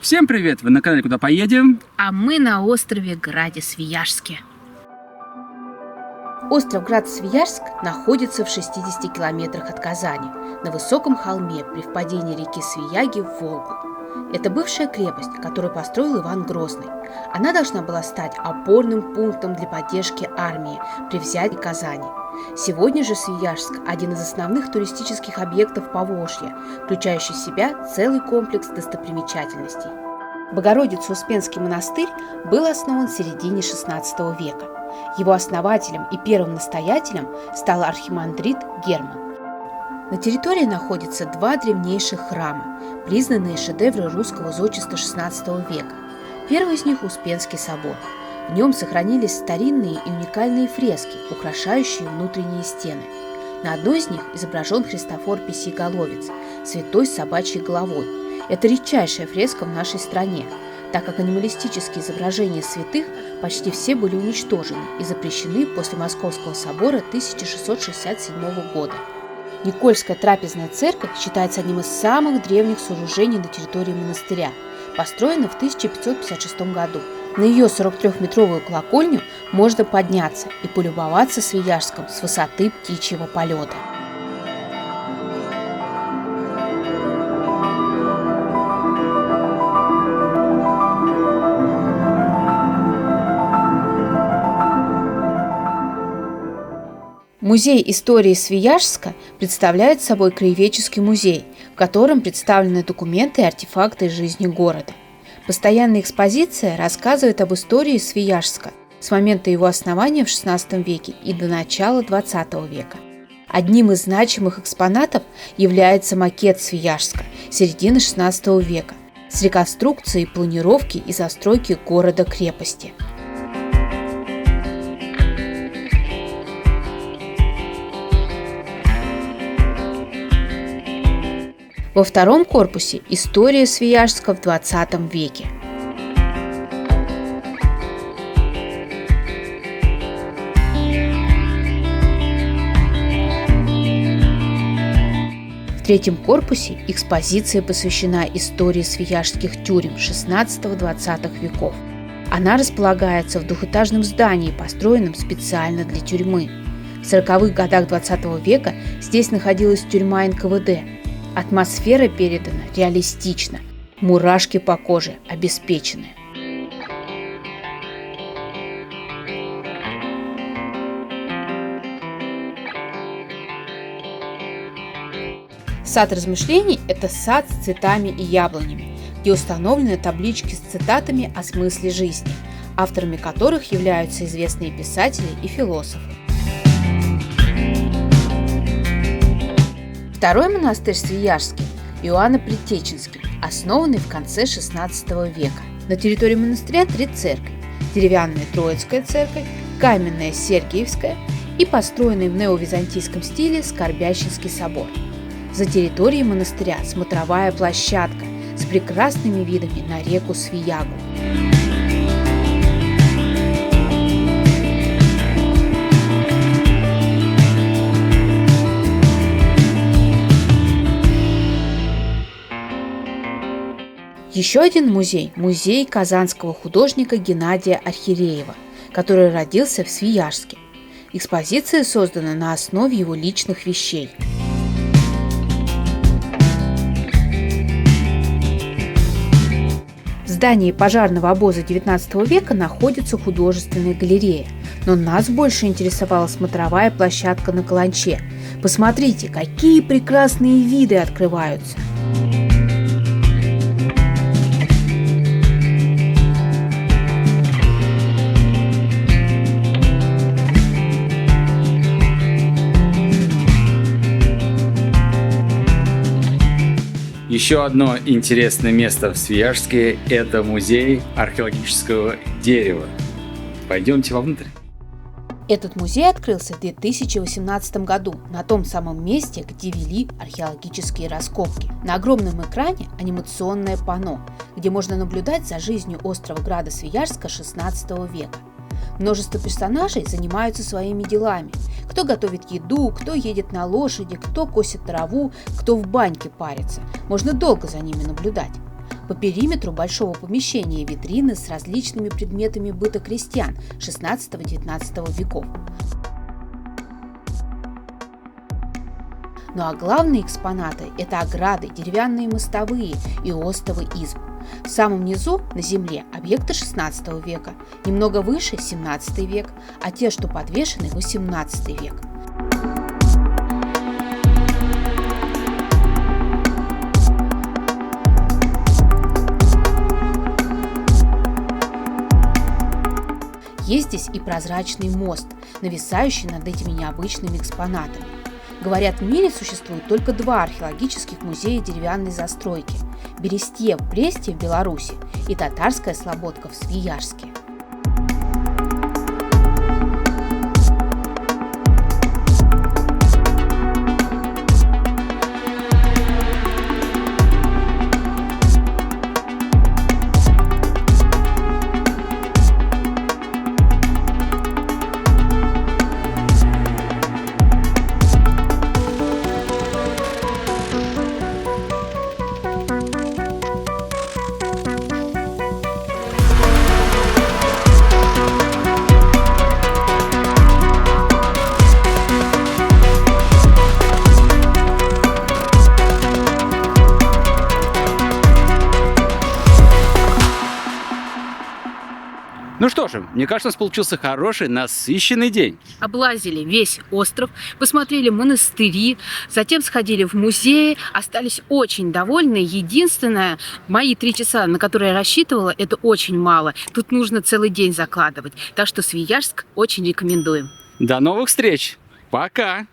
Всем привет! Вы на канале «Куда поедем?». А мы на острове Граде-Свияжске. Остров Град-Свияжск находится в 60 километрах от Казани, на высоком холме при впадении реки Свияги в Волгу. Это бывшая крепость, которую построил Иван Грозный. Она должна была стать опорным пунктом для поддержки армии при взятии Казани. Сегодня же Свияжск – один из основных туристических объектов Поволжья, включающий в себя целый комплекс достопримечательностей. Богородице-Успенский монастырь был основан в середине XVI века. Его основателем и первым настоятелем стал архимандрит Герман. На территории находятся два древнейших храма, признанные шедевры русского зодчества XVI века. Первый из них – Успенский собор. В нем сохранились старинные и уникальные фрески, украшающие внутренние стены. На одной из них изображен Христофор Песеголовец, святой с собачьей головой. Это редчайшая фреска в нашей стране, так как анималистические изображения святых почти все были уничтожены и запрещены после Московского собора 1667 года. Никольская трапезная церковь считается одним из самых древних сооружений на территории монастыря, построена в 1556 году. На ее 43-метровую колокольню можно подняться и полюбоваться Свияжском с высоты птичьего полета. Музей истории Свияжска представляет собой краеведческий музей, в котором представлены документы и артефакты из жизни города. Постоянная экспозиция рассказывает об истории Свияжска с момента его основания в XVI веке и до начала XX века. Одним из значимых экспонатов является макет Свияжска середины XVI века с реконструкцией планировки и застройки города-крепости. Во втором корпусе история Свияжска в XX веке. В третьем корпусе экспозиция посвящена истории свияжских тюрем XVI-XX веков. Она располагается в двухэтажном здании, построенном специально для тюрьмы. В 40-х годах XX века здесь находилась тюрьма НКВД. Атмосфера передана реалистично, мурашки по коже обеспечены. Сад размышлений – это сад с цветами и яблонями, где установлены таблички с цитатами о смысле жизни, авторами которых являются известные писатели и философы. Второй монастырь Свияжский – Иоанна Предтеченский, основанный в конце XVI века. На территории монастыря три церкви – деревянная Троицкая церковь, каменная Сергиевская и построенный в неовизантийском стиле Скорбященский собор. За территорией монастыря смотровая площадка с прекрасными видами на реку Свиягу. Еще один музей – музей казанского художника Геннадия Архиреева, который родился в Свияжске. Экспозиция создана на основе его личных вещей. В здании пожарного обоза XIX века находится художественная галерея, но нас больше интересовала смотровая площадка на Каланче. Посмотрите, какие прекрасные виды открываются! Еще одно интересное место в Свияжске – это музей археологического дерева. Пойдемте вовнутрь. Этот музей открылся в 2018 году на том самом месте, где вели археологические раскопки. На огромном экране анимационное панно, где можно наблюдать за жизнью острова Града-Свияжска XVI века. Множество персонажей занимаются своими делами. Кто готовит еду, кто едет на лошади, кто косит траву, кто в баньке парится. Можно долго за ними наблюдать. По периметру большого помещения витрины с различными предметами быта крестьян XVI-XIX веков. Ну а главные экспонаты – это ограды, деревянные мостовые и остовы изб. В самом низу, на земле, объекты XVI века, немного выше – XVII век, а те, что подвешены – XVIII век. Есть здесь и прозрачный мост, нависающий над этими необычными экспонатами. Говорят, в мире существует только 2 археологических музея деревянной застройки – Берестье в Бресте в Беларуси и Татарская Слободка в Свияжске. Ну что же, мне кажется, у нас получился хороший, насыщенный день. Облазили весь остров, посмотрели монастыри, затем сходили в музеи, остались очень довольны. Единственное, мои 3 часа, на которые я рассчитывала, это очень мало. Тут нужно целый день закладывать. Так что Свияжск очень рекомендуем. До новых встреч. Пока.